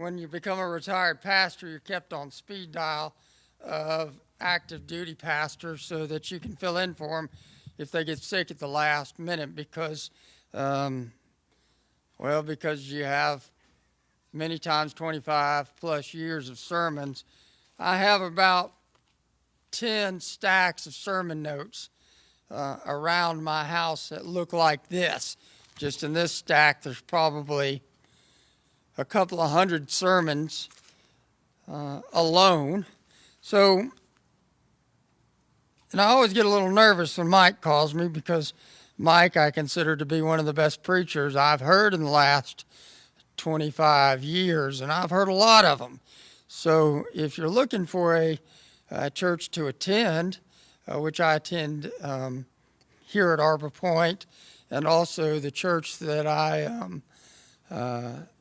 when you become a retired pastor, you're kept on speed dial of active duty pastors so that you can fill in for them if they get sick at the last minute because you have many times 25 plus years of sermons. I have about 10 stacks of sermon notes around my house that look like this. Just in this stack, there's probably a couple of hundred sermons alone. So, and I always get a little nervous when Mike calls me because Mike I consider to be one of the best preachers I've heard in the last 25 years, and I've heard a lot of them. So if you're looking for a church to attend, which I attend here at Arbor Point, and also the church that I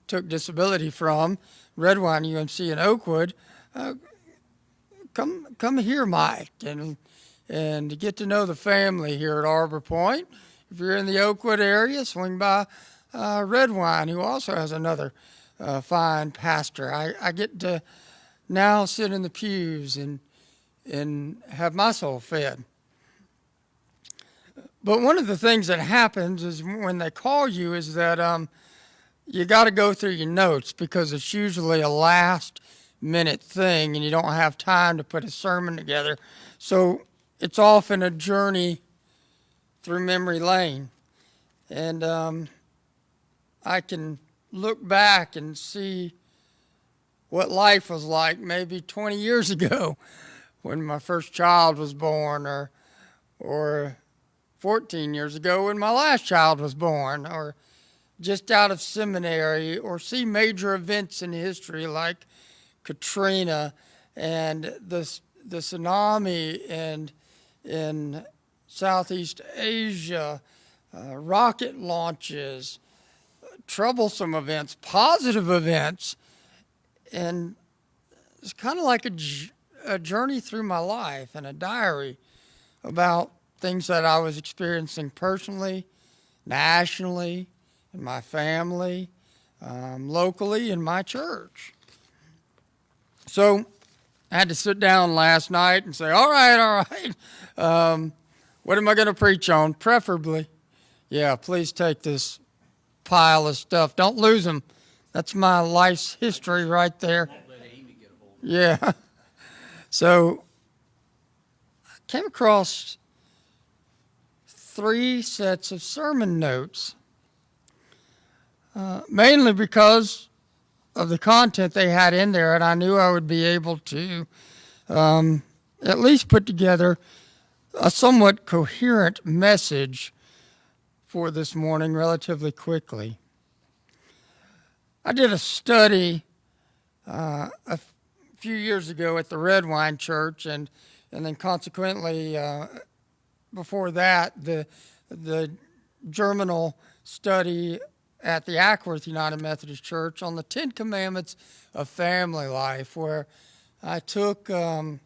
took disability from, Redwine UMC in Oakwood, come here, Mike, and get to know the family here at Arbor Point. If you're in the Oakwood area, swing by Redwine, who also has another fine pastor. I get to now sit in the pews and have my soul fed. But one of the things that happens is when they call you is that you got to go through your notes because it's usually a last-minute thing and you don't have time to put a sermon together. So it's often a journey through memory lane. And I can look back and see what life was like maybe 20 years ago when my first child was born, or 14 years ago when my last child was born, or just out of seminary, or see major events in history like Katrina and the tsunami in Southeast Asia, rocket launches, troublesome events, positive events, and it's kind of like a journey through my life and a diary about things that I was experiencing personally, nationally, in my family, locally, in my church. So I had to sit down last night and say, all right, what am I going to preach on? Preferably, please take this pile of stuff. Don't lose them. That's my life's history right there. Yeah. So I came across 3 sets of sermon notes, mainly because of the content they had in there, and I knew I would be able to at least put together a somewhat coherent message for this morning relatively quickly. I did a study a few years ago at the Redwine Church, and then consequently before that, the germinal study at the Ackworth United Methodist Church on the 10 Commandments of family life, where I took the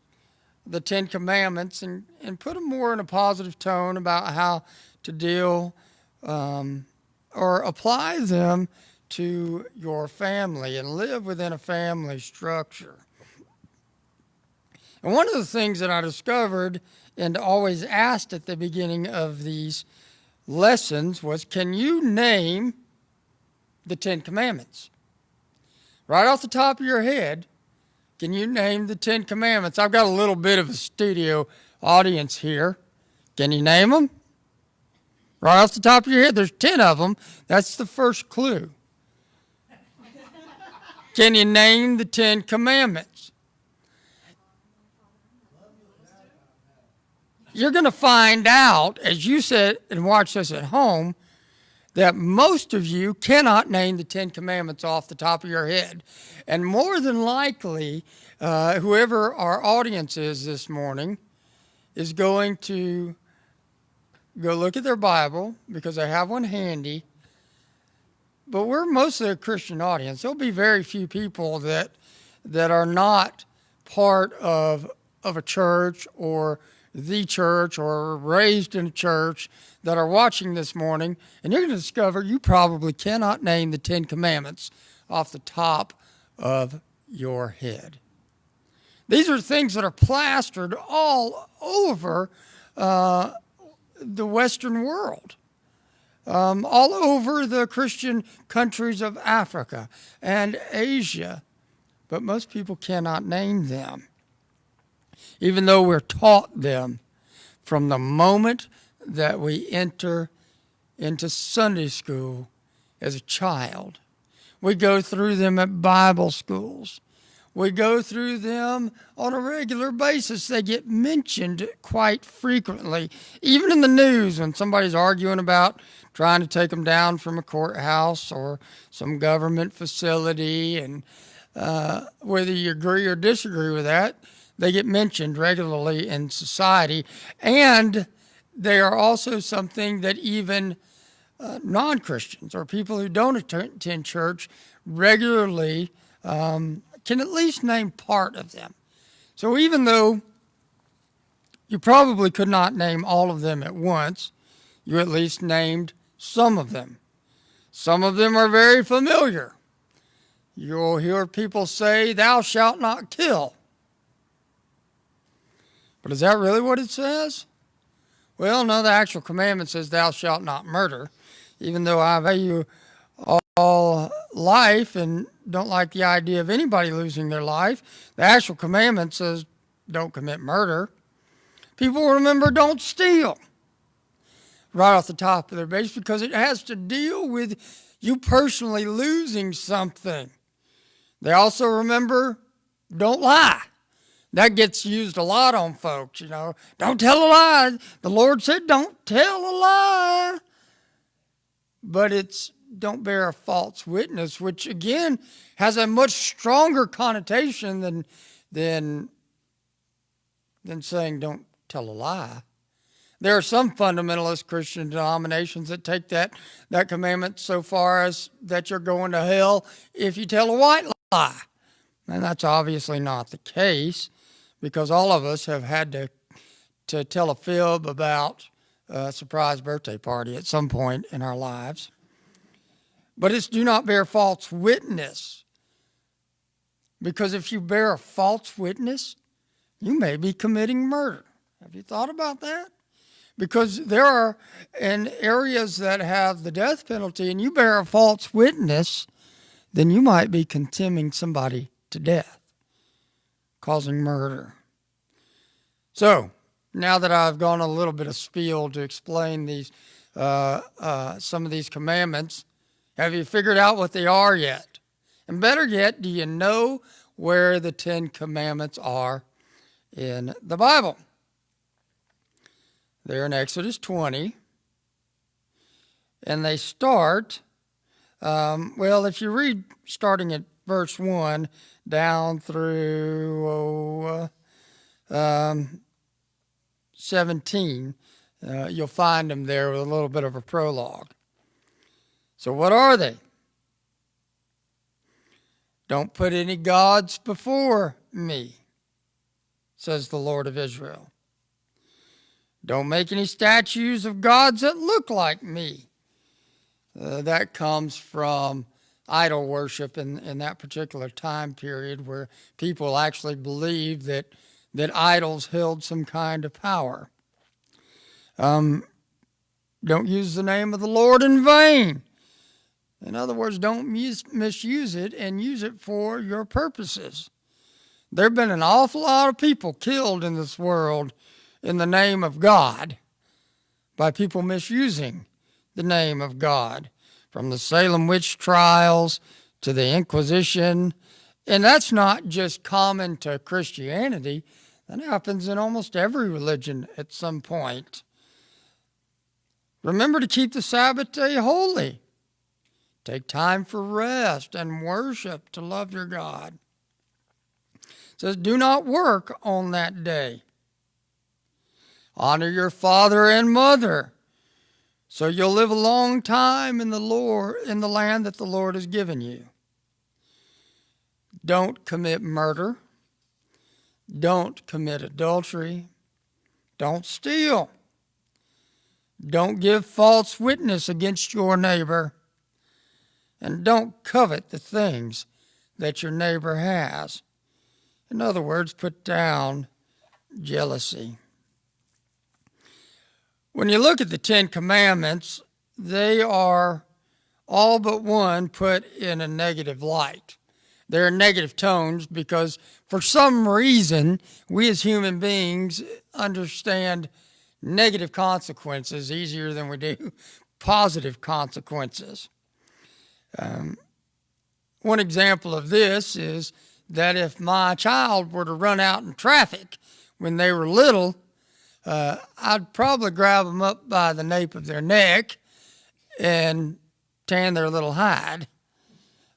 10 Commandments and put them more in a positive tone about how to deal or apply them to your family and live within a family structure. And one of the things that I discovered and always asked at the beginning of these lessons was, can you name the 10 Commandments? Right off the top of your head, can you name the 10 Commandments? I've got a little bit of a studio audience here. Can you name them? Right off the top of your head, there's 10 of them. That's the first clue. Can you name the 10 Commandments? You're going to find out, as you sit and watch this at home, that most of you cannot name the 10 Commandments off the top of your head. And more than likely, whoever our audience is this morning is going to go look at their Bible, because I have one handy. But we're mostly a Christian audience. There'll be very few people that are not part of a church or the church or raised in a church that are watching this morning, and you're going to discover you probably cannot name the 10 Commandments off the top of your head. These are things that are plastered all over the Western world, all over the Christian countries of Africa and Asia, but most people cannot name them, even though we're taught them from the moment that we enter into Sunday school as a child. We go through them at Bible schools. We go through them on a regular basis. They get mentioned quite frequently, even in the news when somebody's arguing about trying to take them down from a courthouse or some government facility, and whether you agree or disagree with that, they get mentioned regularly in society. And they are also something that even non-Christians or people who don't attend church regularly can at least name part of them. So even though you probably could not name all of them at once, you at least named some of them. Some of them are very familiar. You'll hear people say, "Thou shalt not kill." But is that really what it says? Well, no, the actual commandment says, "Thou shalt not murder." Even though I value all life and don't like the idea of anybody losing their life, the actual commandment says, don't commit murder. People remember don't steal right off the top of their base because it has to deal with you personally losing something. They also remember don't lie. That gets used a lot on folks, Don't tell a lie. The Lord said don't tell a lie. But it's don't bear a false witness, which again has a much stronger connotation than saying don't tell a lie. There are some fundamentalist Christian denominations that take that commandment so far as that you're going to hell if you tell a white lie. And that's obviously not the case, because all of us have had to tell a fib about a surprise birthday party at some point in our lives. But it's do not bear false witness, because if you bear a false witness, you may be committing murder. Have you thought about that? Because there are in areas that have the death penalty, and you bear a false witness, then you might be condemning somebody to death, causing murder. So, now that I've gone a little bit of spiel to explain these, some of these commandments, have you figured out what they are yet? And better yet, do you know where the 10 Commandments are in the Bible? They're in Exodus 20. And they start, if you read starting at verse 1 down through 17, you'll find them there with a little bit of a prologue. So what are they? Don't put any gods before me, says the Lord of Israel. Don't make any statues of gods that look like me. That comes from idol worship in that particular time period, where people actually believed that idols held some kind of power. Don't use the name of the Lord in vain. In other words, don't misuse it and use it for your purposes. There have been an awful lot of people killed in this world in the name of God by people misusing the name of God, from the Salem witch trials to the Inquisition. And that's not just common to Christianity. That happens in almost every religion at some point. Remember to keep the Sabbath day holy. Take time for rest and worship to love your God. It says, do not work on that day. Honor your father and mother, so you'll live a long time in the land that the Lord has given you. Don't commit murder. Don't commit adultery. Don't steal. Don't give false witness against your neighbor. And don't covet the things that your neighbor has. In other words, put down jealousy. When you look at the Ten Commandments, they are all but one put in a negative light. They're negative tones because for some reason we as human beings understand negative consequences easier than we do positive consequences. One example of this is that if my child were to run out in traffic when they were little, I'd probably grab them up by the nape of their neck and tan their little hide,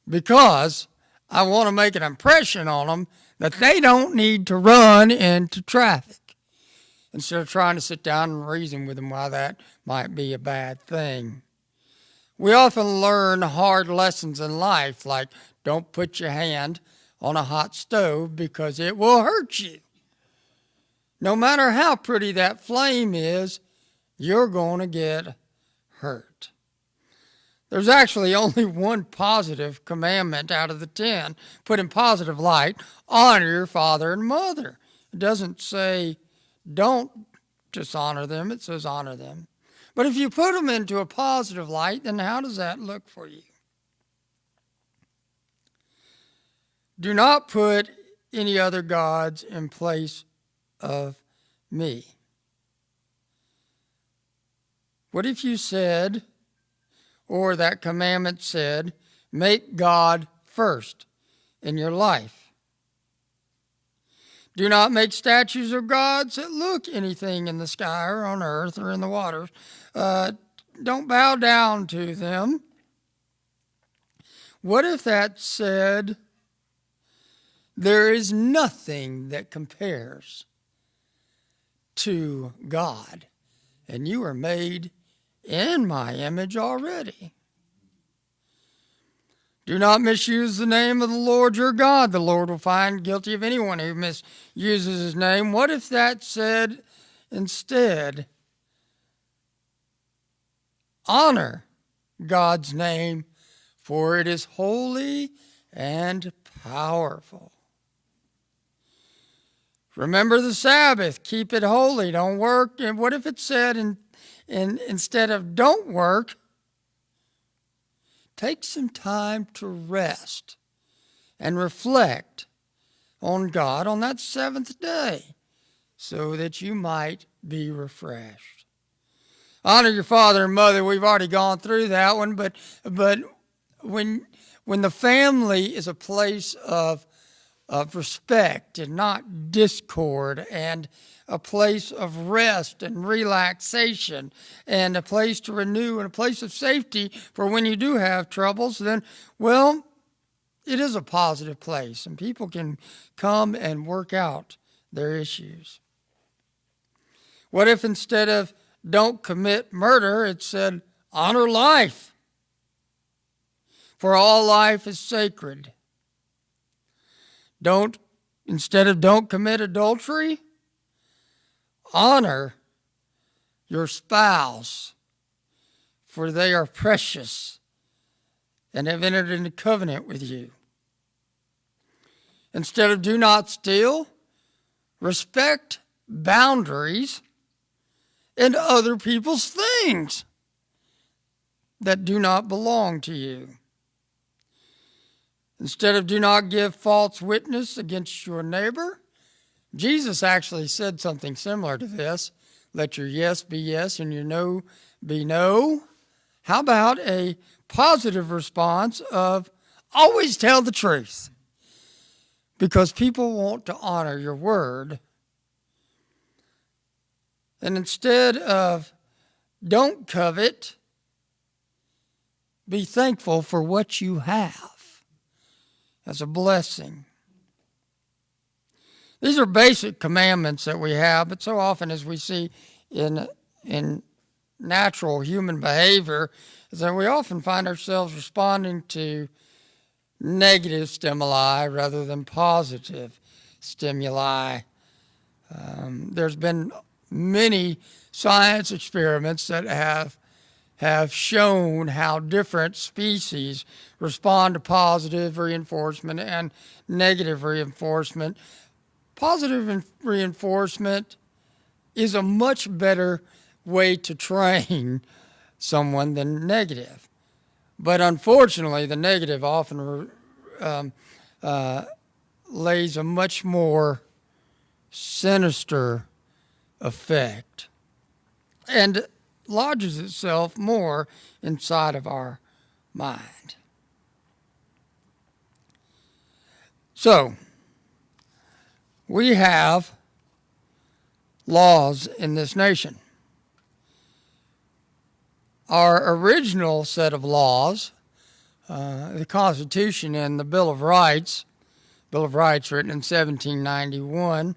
because I want to make an impression on them that they don't need to run into traffic, instead of trying to sit down and reason with them why that might be a bad thing. We often learn hard lessons in life, like don't put your hand on a hot stove because it will hurt you. No matter how pretty that flame is, you're going to get hurt. There's actually only one positive commandment out of the 10, put in positive light: honor your father and mother. It doesn't say don't dishonor them, it says honor them. But if you put them into a positive light, then how does that look for you? Do not put any other gods in place of me. What if you said, or that commandment said, make God first in your life? Do not make statues of gods that look anything in the sky or on earth or in the waters. Don't bow down to them. What if that said, there is nothing that compares to God, and you are made in my image already? Do not misuse the name of the Lord your God. The Lord will find guilty of anyone who misuses his name. What if that said instead, honor God's name, for it is holy and powerful. Remember the Sabbath, keep it holy, don't work. And what if it said instead of don't work, take some time to rest and reflect on God on that seventh day so that you might be refreshed. Honor your father and mother. We've already gone through that one, but when the family is a place of respect and not discord, and a place of rest and relaxation, and a place to renew, and a place of safety for when you do have troubles, then, well, it is a positive place, and people can come and work out their issues. What if instead of don't commit murder, it said honor life, for all life is sacred? Instead of don't commit adultery, honor your spouse, for they are precious and have entered into covenant with you. Instead of do not steal, respect boundaries and other people's things that do not belong to you. Instead of do not give false witness against your neighbor, Jesus actually said something similar to this. Let your yes be yes and your no be no. How about a positive response of always tell the truth? Because people want to honor your word. And instead of don't covet, be thankful for what you have as a blessing. These are basic commandments that we have, but so often as we see in natural human behavior, is that we often find ourselves responding to negative stimuli rather than positive stimuli. There's been many science experiments that have have shown how different species respond to positive reinforcement and negative reinforcement. Positive reinforcement is a much better way to train someone than negative. But unfortunately, the negative often lays a much more sinister effect and lodges itself more inside of our mind. So, we have laws in this nation. Our original set of laws, the Constitution and the Bill of Rights written in 1791,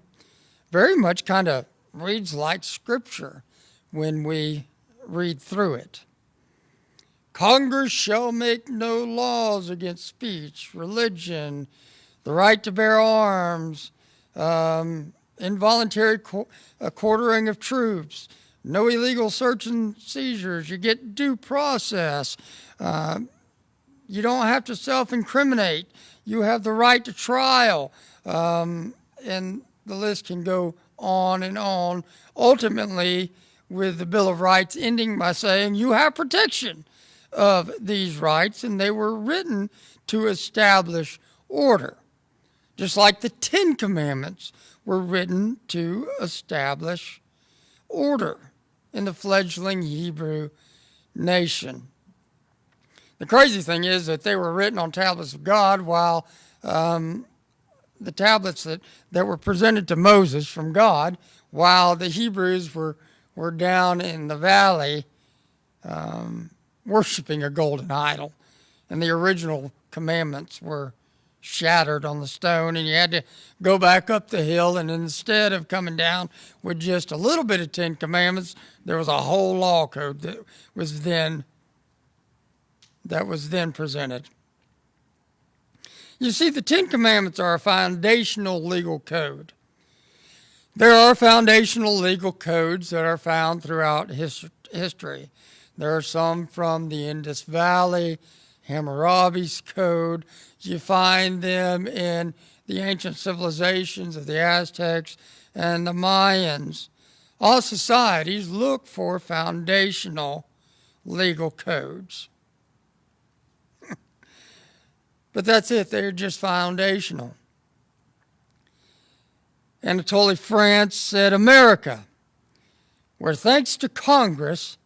very much kind of reads like Scripture when we read through it. Congress shall make no laws against speech, religion, the right to bear arms, involuntary quartering of troops, no illegal search and seizures. You get due process. You don't have to self-incriminate. You have the right to trial. And the list can go on and on. Ultimately, with the Bill of Rights ending by saying you have protection of these rights, and they were written to establish order. Just like the Ten Commandments were written to establish order in the fledgling Hebrew nation. The crazy thing is that they were written on tablets of God, while the tablets that were presented to Moses from God, while the Hebrews were down in the valley worshiping a golden idol. And the original commandments were shattered on the stone, and you had to go back up the hill, and instead of coming down with just a little bit of Ten Commandments, there was a whole law code that was then presented. You see, the Ten Commandments are a foundational legal code. There are foundational legal codes that are found throughout history. There are some from the Indus Valley, Hammurabi's Code. You find them in the ancient civilizations of the Aztecs and the Mayans. All societies look for foundational legal codes. But that's it, they're just foundational. Anatole France said, America, where thanks to Congress,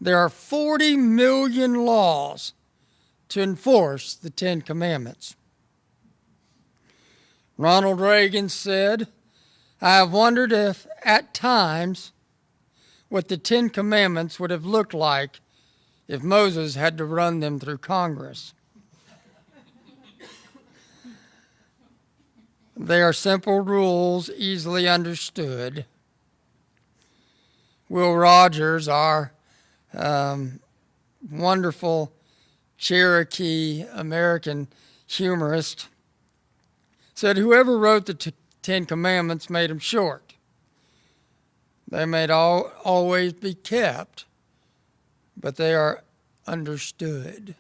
there are 40 million laws to enforce the Ten Commandments. Ronald Reagan said, I have wondered if, at times, what the Ten Commandments would have looked like if Moses had to run them through Congress. They are simple rules, easily understood. Will Rogers, our wonderful Cherokee American humorist, said whoever wrote the Ten Commandments made them short. They may always be kept, but they are understood.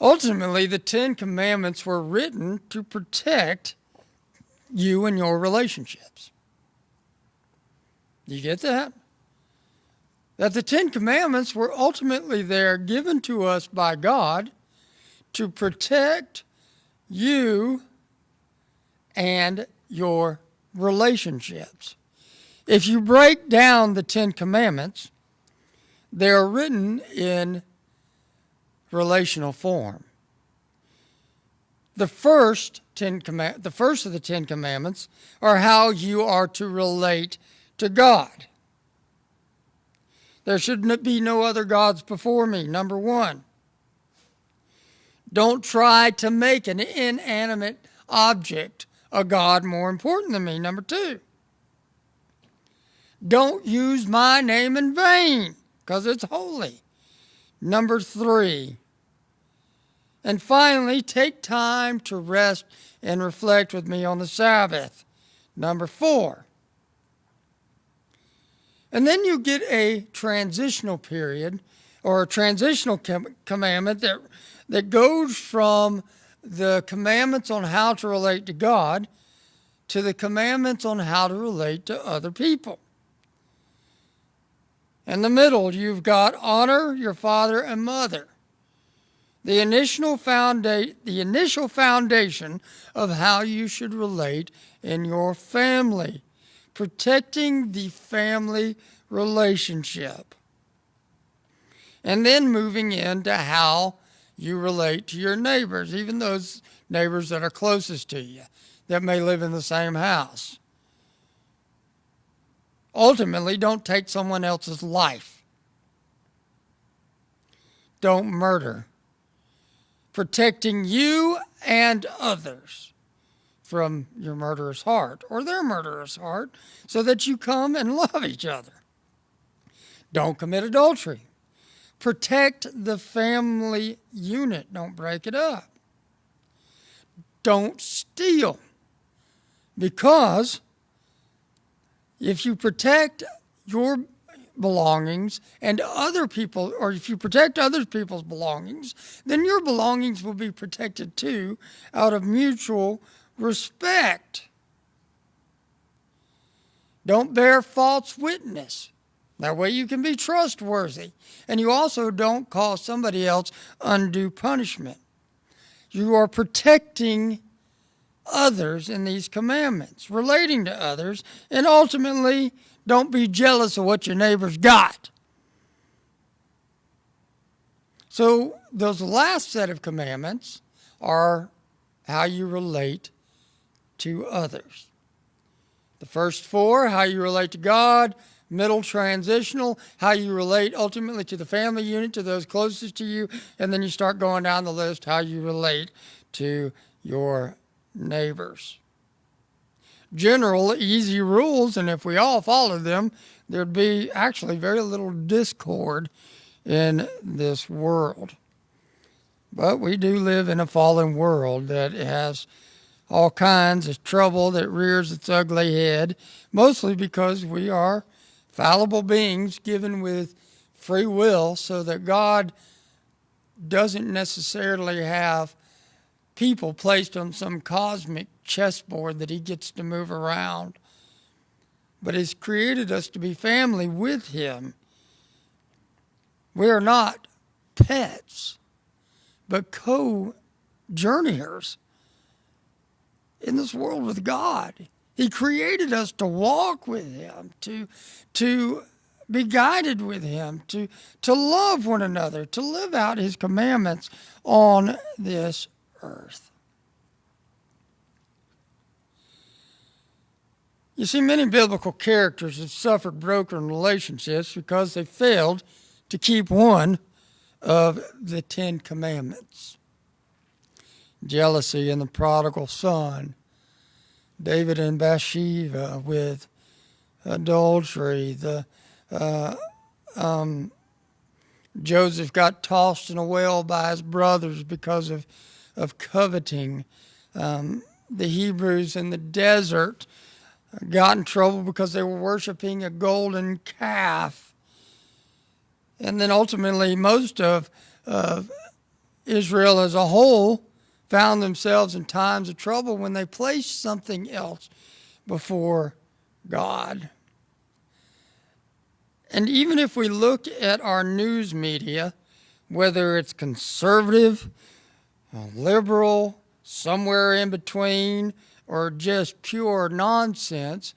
Ultimately, the Ten Commandments were written to protect you and your relationships. Do you get that? That the Ten Commandments were ultimately there given to us by God to protect you and your relationships. If you break down the Ten Commandments, they're written in relational form. The first of the Ten Commandments are how you are to relate to God. There should be no other gods before me, number one. Don't try to make an inanimate object a god more important than me, number two. Don't use my name in vain, because it's holy, number three. And finally, take time to rest and reflect with me on the Sabbath, number four. And then you get a transitional period or a transitional commandment that goes from the commandments on how to relate to God to the commandments on how to relate to other people. In the middle, you've got honor your father and mother. The initial foundation of how you should relate in your family. Protecting the family relationship. And then moving into how you relate to your neighbors, even those neighbors that are closest to you, that may live in the same house. Ultimately, don't take someone else's life. Don't murder. Protecting you and others from your murderous heart or their murderous heart so that you come and love each other. Don't commit adultery. Protect the family unit. Don't break it up. Don't steal. Because if you protect your belongings and other people, or if you protect other people's belongings, then your belongings will be protected too out of mutual respect. Don't bear false witness. That way you can be trustworthy. And you also don't cause somebody else undue punishment. You are protecting others in these commandments, relating to others, and ultimately don't be jealous of what your neighbor's got. So those last set of commandments are how you relate to others. The first four, how you relate to God. Middle, transitional, how you relate ultimately to the family unit, to those closest to you. And then you start going down the list, how you relate to your neighbors. General, easy rules, and if we all followed them, there'd be actually very little discord in this world. But we do live in a fallen world that has all kinds of trouble that rears its ugly head, mostly because we are fallible beings given with free will, so that God doesn't necessarily have people placed on some cosmic chessboard that he gets to move around, but has created us to be family with him. We are not pets, but co-journeyers in this world with God. He created us to walk with him, to be guided with him, to love one another, to live out his commandments on this earth. You see, many biblical characters have suffered broken relationships because they failed to keep one of the 10 Commandments. Jealousy in the prodigal son, David and Bathsheba with adultery, Joseph got tossed in a well by his brothers because of coveting. The Hebrews in the desert got in trouble because they were worshiping a golden calf. And then ultimately most of Israel as a whole found themselves in times of trouble when they placed something else before God. And even if we look at our news media, whether it's conservative, liberal, somewhere in between, or just pure nonsense,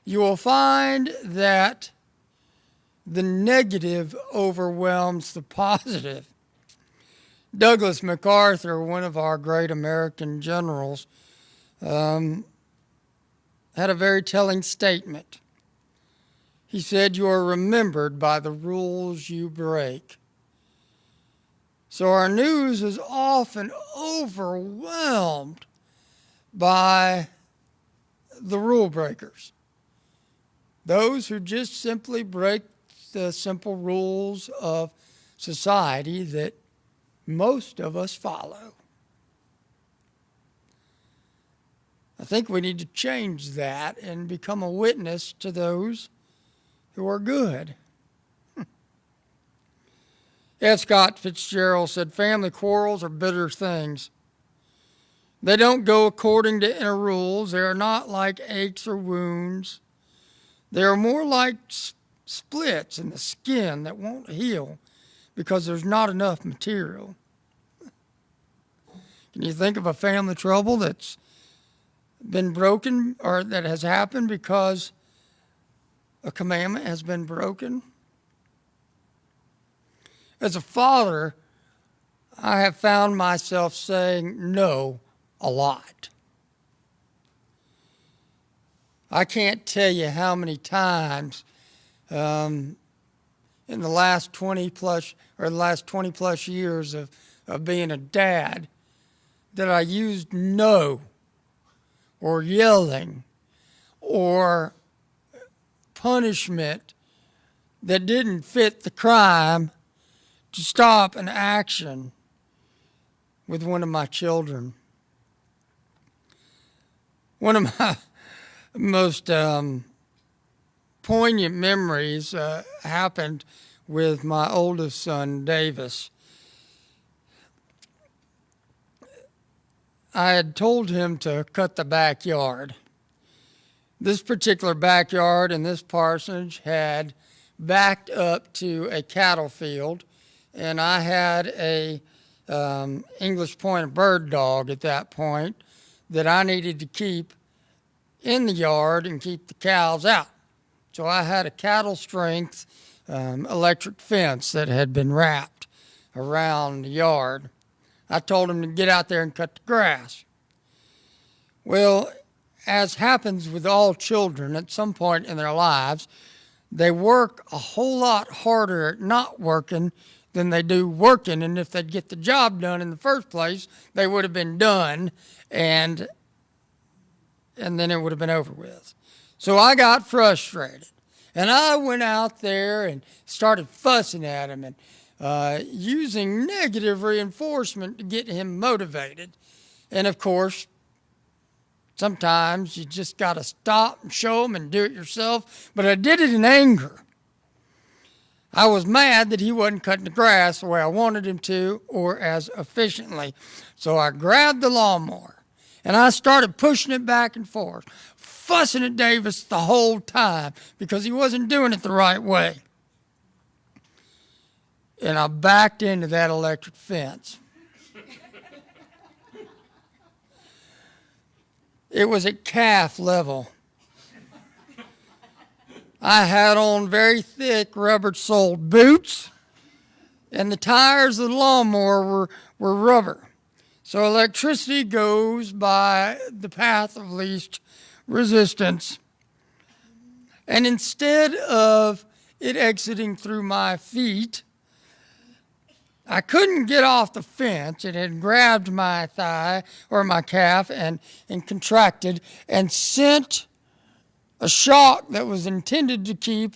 you will find that the negative overwhelms the positive. Douglas MacArthur, one of our great American generals, had a very telling statement. He said, "You are remembered by the rules you break." So our news is often overwhelmed by the rule breakers. Those who just simply break the simple rules of society that most of us follow. I think we need to change that and become a witness to those who are good. F. Scott Fitzgerald said, family quarrels are bitter things. They don't go according to inner rules. They are not like aches or wounds. They are more like splits in the skin that won't heal because there's not enough material. Can you think of a family trouble that's been broken or that has happened because a commandment has been broken? As a father, I have found myself saying no a lot. I can't tell you how many times in the last 20 plus years of being a dad that I used no or yelling or punishment that didn't fit the crime to stop an action with one of my children. One of my most poignant memories happened with my oldest son, Davis. I had told him to cut the backyard. This particular backyard in this parsonage had backed up to a cattle field, and I had a English pointer bird dog at that point that I needed to keep in the yard and keep the cows out. So I had a cattle strength electric fence that had been wrapped around the yard. I told him to get out there and cut the grass. Well, as happens with all children, at some point in their lives, they work a whole lot harder at not working than they do working. And if they'd get the job done in the first place, they would have been done, and then it would have been over with. So I got frustrated, and I went out there and started fussing at him and using negative reinforcement to get him motivated. And of course, sometimes you just got to stop and show them and do it yourself. But I did it in anger. I was mad that he wasn't cutting the grass the way I wanted him to or as efficiently. So I grabbed the lawnmower and I started pushing it back and forth, fussing at Davis the whole time because he wasn't doing it the right way. And I backed into that electric fence. It was at calf level. I had on very thick rubber-soled boots, and the tires of the lawnmower were rubber. So electricity goes by the path of least resistance. And instead of it exiting through my feet, I couldn't get off the fence. It had grabbed my thigh or my calf and contracted and sent a shock that was intended to keep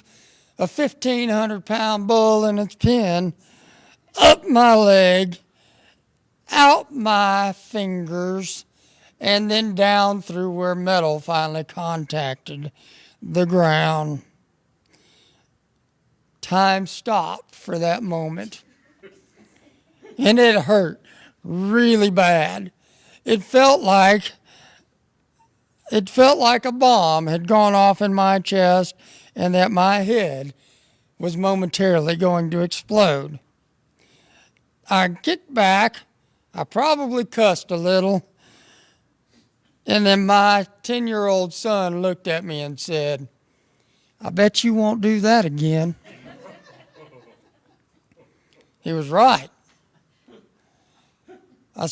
a 1,500-pound bull in its pen up my leg, out my fingers, and then down through where metal finally contacted the ground. Time stopped for that moment. And it hurt really bad. It felt like a bomb had gone off in my chest and that my head was momentarily going to explode. I get back. I probably cussed a little. And then my 10-year-old son looked at me and said, "I bet you won't do that again." He was right. I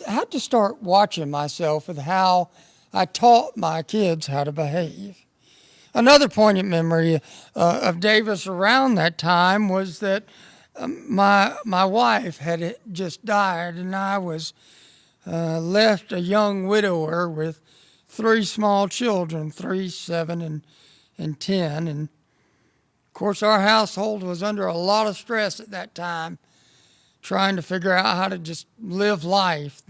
had to start watching myself with how I taught my kids how to behave. Another poignant memory of Davis around that time was that my wife had just died, and I was left a young widower with 3 small children, 3, 7, and 10. And of course, our household was under a lot of stress at that time, trying to figure out how to just live life.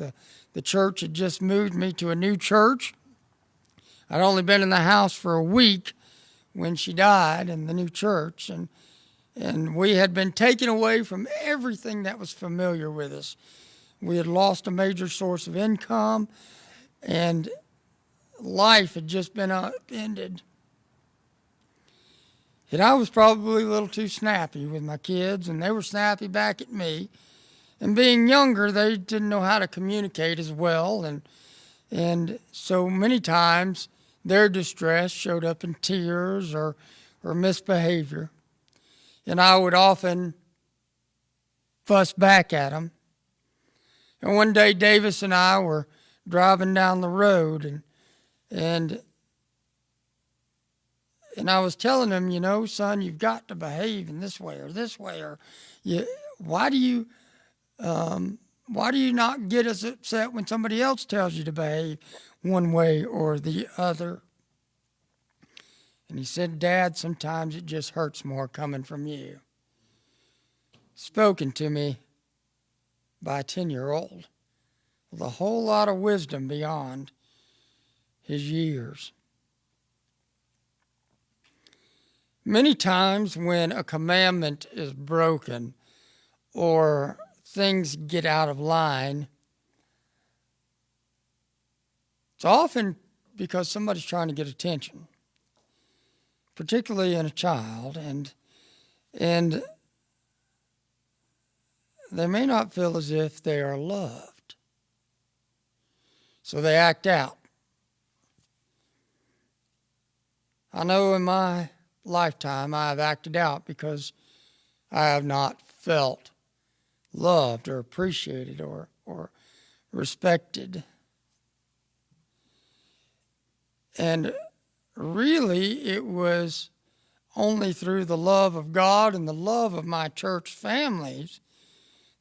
The church had just moved me to a new church. I'd only been in the house for a week when she died in the new church, and we had been taken away from everything that was familiar with us. We had lost a major source of income, and life had just been upended. And I was probably a little too snappy with my kids, and they were snappy back at me. And being younger, they didn't know how to communicate as well, and so many times their distress showed up in tears or misbehavior. And I would often fuss back at them. And one day Davis and I were driving down the road, and I was telling him, son, you've got to behave in this way, or why do you not get as upset when somebody else tells you to behave one way or the other? And he said, Dad, sometimes it just hurts more coming from you. Spoken to me by a 10-year-old with a whole lot of wisdom beyond his years. Many times when a commandment is broken or things get out of line, it's often because somebody's trying to get attention, particularly in a child, and they may not feel as if they are loved. So they act out. I know in my lifetime I have acted out because I have not felt loved or appreciated or respected. And really, it was only through the love of God and the love of my church families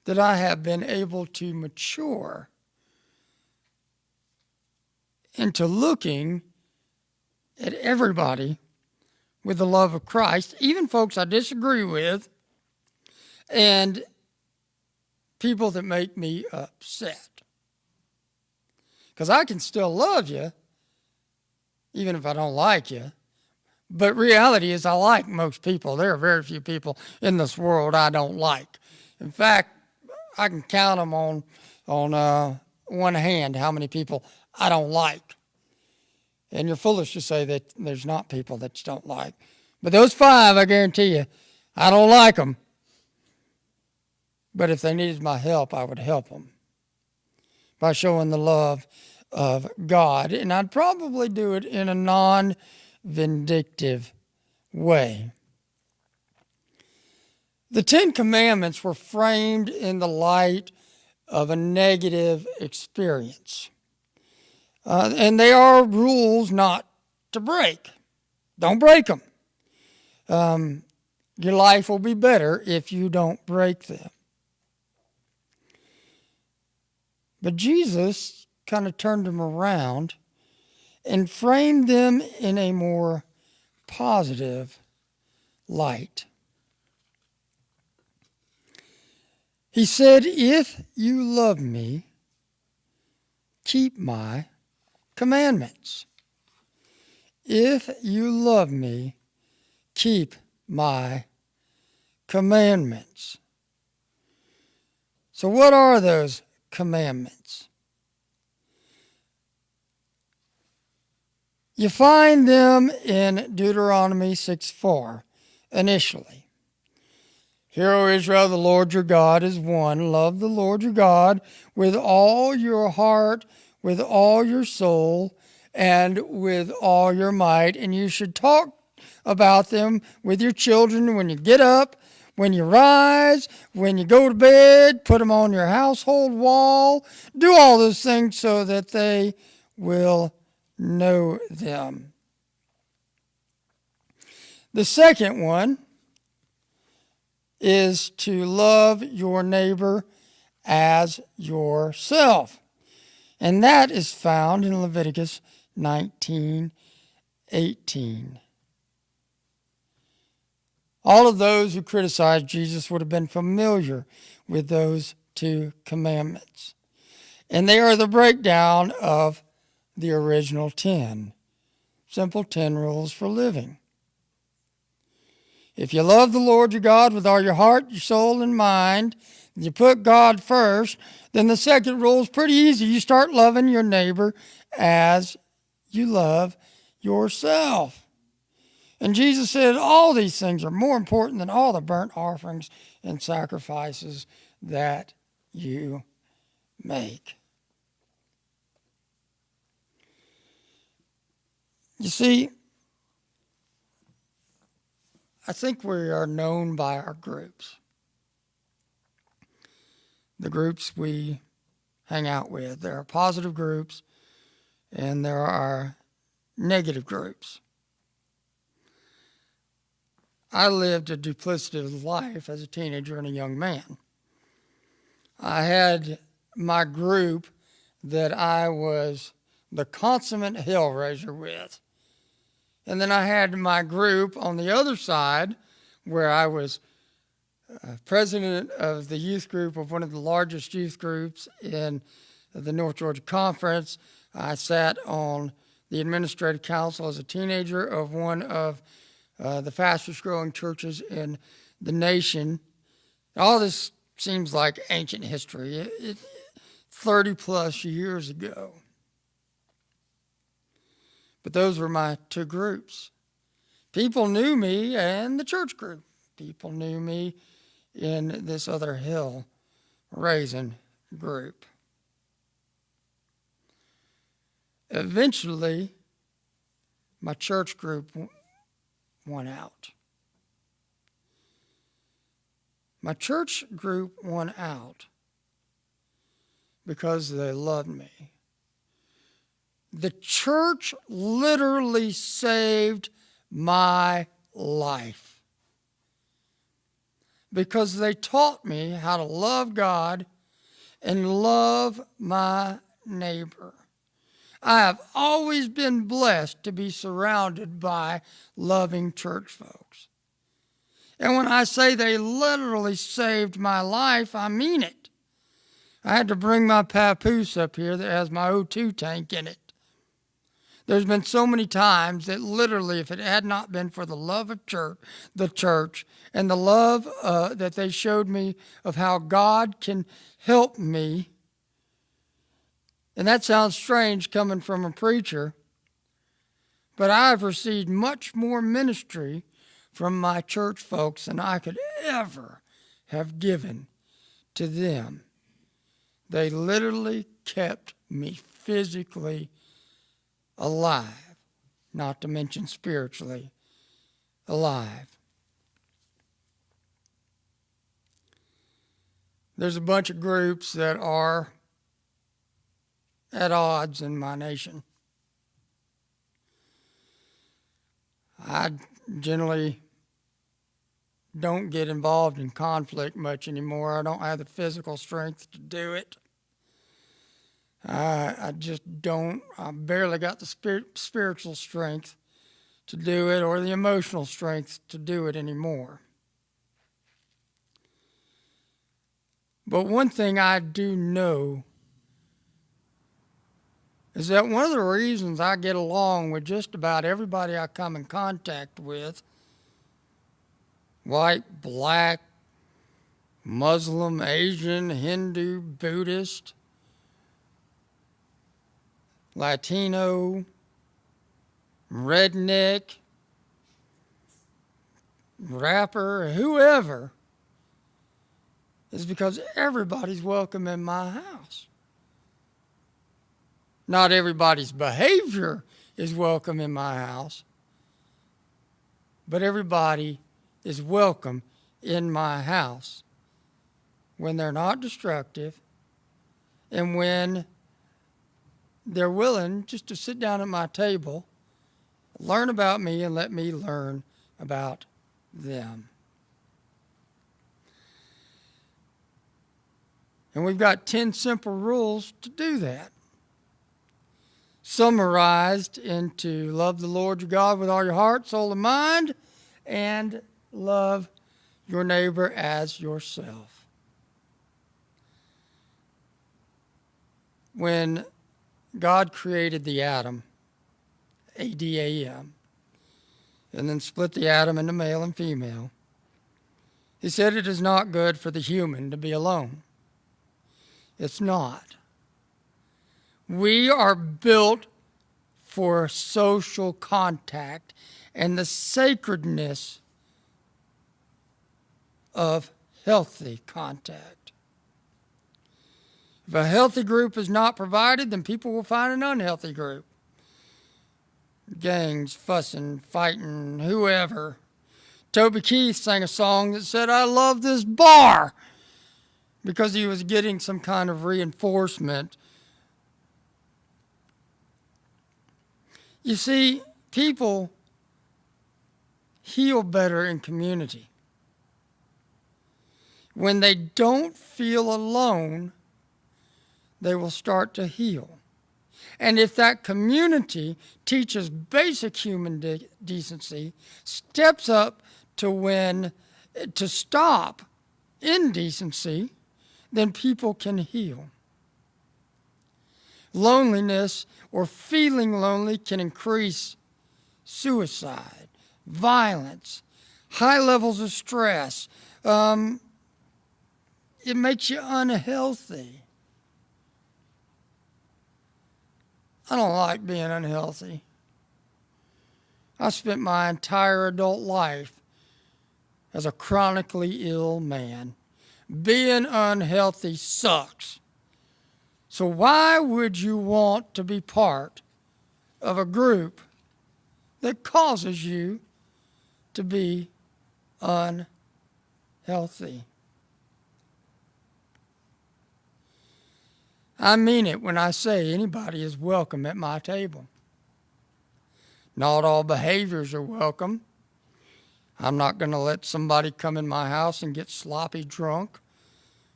that I have been able to mature into looking at everybody with the love of Christ, even folks I disagree with, and people that make me upset. Because I can still love you, even if I don't like you. But reality is I like most people. There are very few people in this world I don't like. In fact, I can count them on one hand how many people I don't like. And you're foolish to say that there's not people that you don't like. But those 5, I guarantee you, I don't like them. But if they needed my help, I would help them by showing the love of God. And I'd probably do it in a non-vindictive way. The 10 Commandments were framed in the light of a negative experience. And they are rules not to break. Don't break them. Your life will be better if you don't break them. But Jesus kind of turned them around and framed them in a more positive light. He said, if you love me, keep my commandments. If you love me, keep my commandments. So what are those commandments? You find them in Deuteronomy 6:4 initially. Hear, O Israel, the Lord your God is one. Love the Lord your God with all your heart, with all your soul, and with all your might. And you should talk about them with your children when you get up, when you rise, when you go to bed. Put them on your household wall. Do all those things so that they will know them. The second one is to love your neighbor as yourself. And that is found in Leviticus 19:18. All of those who criticized Jesus would have been familiar with those 2 commandments. And they are the breakdown of the original 10. Simple 10 rules for living. If you love the Lord your God with all your heart, your soul, and mind, and you put God first, then the second rule is pretty easy. You start loving your neighbor as you love yourself. And Jesus said all these things are more important than all the burnt offerings and sacrifices that you make. You see, I think we are known by our groups. The groups we hang out with. There are positive groups and there are negative groups. I lived a duplicative life as a teenager and a young man. I had my group that I was the consummate hellraiser with. And then I had my group on the other side where I was president of the youth group of one of the largest youth groups in the North Georgia Conference. I sat on the administrative council as a teenager of one of the fastest growing churches in the nation. All this seems like ancient history, 30 plus years ago. But those were my two groups. People knew me and the church group. People knew me in this other hill raising group. Eventually, my church group won out. My church group won out because they loved me. The church literally saved my life because they taught me how to love God and love my neighbor. I have always been blessed to be surrounded by loving church folks. And when I say they literally saved my life, I mean it. I had to bring my papoose up here that has my O2 tank in it. There's been so many times that literally, if it had not been for the love of the church, and the love that they showed me of how God can help me, and that sounds strange coming from a preacher, but I've received much more ministry from my church folks than I could ever have given to them. They literally kept me physically alive, not to mention spiritually alive. There's a bunch of groups that are at odds in my nation. I generally don't get involved in conflict much anymore. I don't have the physical strength to do it. I just don't. I barely got the spiritual strength to do it or the emotional strength to do it anymore. But one thing I do know is that one of the reasons I get along with just about everybody I come in contact with, white, black, Muslim, Asian, Hindu, Buddhist, Latino, redneck, rapper, whoever, is because everybody's welcome in my house. Not everybody's behavior is welcome in my house, but everybody is welcome in my house when they're not destructive and when they're willing just to sit down at my table, learn about me, and let me learn about them. And we've got 10 simple rules to do that. Summarized into love the Lord your God with all your heart, soul, and mind, and love your neighbor as yourself. When God created the atom, ADAM, and then split the atom into male and female. He said it is not good for the human to be alone. It's not. We are built for social contact and the sacredness of healthy contact. If a healthy group is not provided, then people will find an unhealthy group. Gangs, fussing, fighting, whoever. Toby Keith sang a song that said, "I love this bar," because he was getting some kind of reinforcement. You see, people heal better in community. When they don't feel alone, they will start to heal. And if that community teaches basic human decency, steps up to stop indecency, then people can heal. Loneliness or feeling lonely can increase suicide, violence, high levels of stress. It makes you unhealthy. I don't like being unhealthy. I spent my entire adult life as a chronically ill man. Being unhealthy sucks. So why would you want to be part of a group that causes you to be unhealthy? I mean it when I say anybody is welcome at my table. Not all behaviors are welcome. I'm not going to let somebody come in my house and get sloppy drunk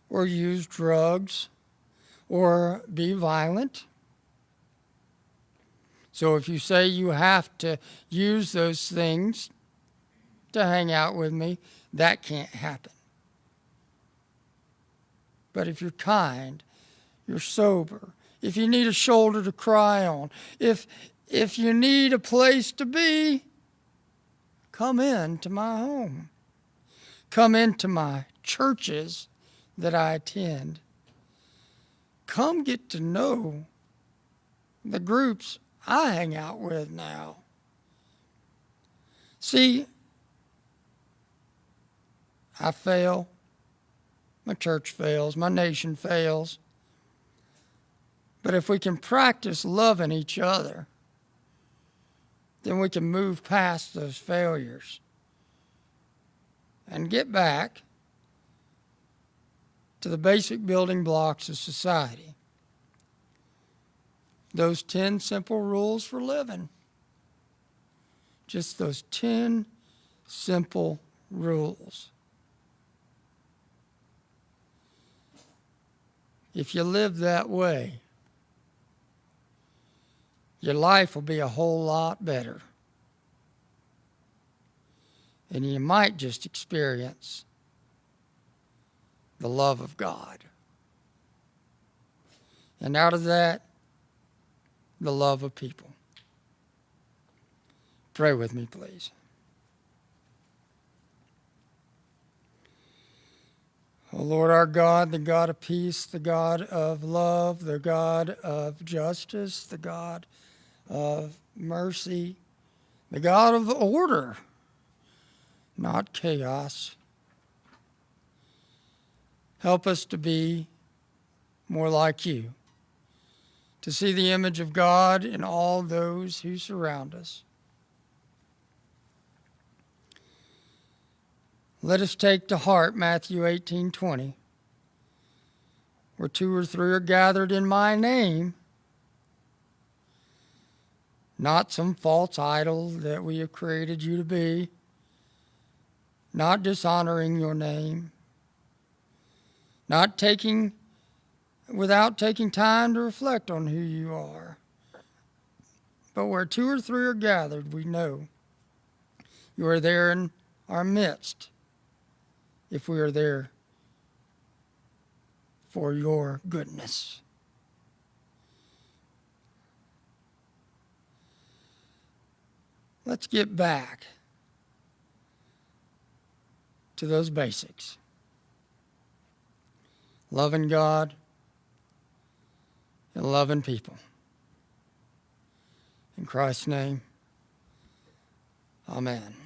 or use drugs or be violent. So if you say you have to use those things to hang out with me, that can't happen. But if you're kind, you're sober, if you need a shoulder to cry on, if you need a place to be, come into my home. Come into my churches that I attend. Come get to know the groups I hang out with now. See, I fail. My church fails. My nation fails. But if we can practice loving each other, then we can move past those failures and get back to the basic building blocks of society. Those 10 simple rules for living. Just those 10 simple rules. If you live that way, your life will be a whole lot better. And you might just experience the love of God. And out of that, the love of people. Pray with me, please. O Lord our God, the God of peace, the God of love, the God of justice, the God of mercy, the God of order, not chaos. Help us to be more like you, to see the image of God in all those who surround us. Let us take to heart Matthew 18:20, where 2 or 3 are gathered in my name, not some false idol that we have created you to be, not dishonoring your name, without taking time to reflect on who you are. But where 2 or 3 are gathered, we know you are there in our midst if we are there for your goodness. Let's get back to those basics. Loving God and loving people. In Christ's name, amen.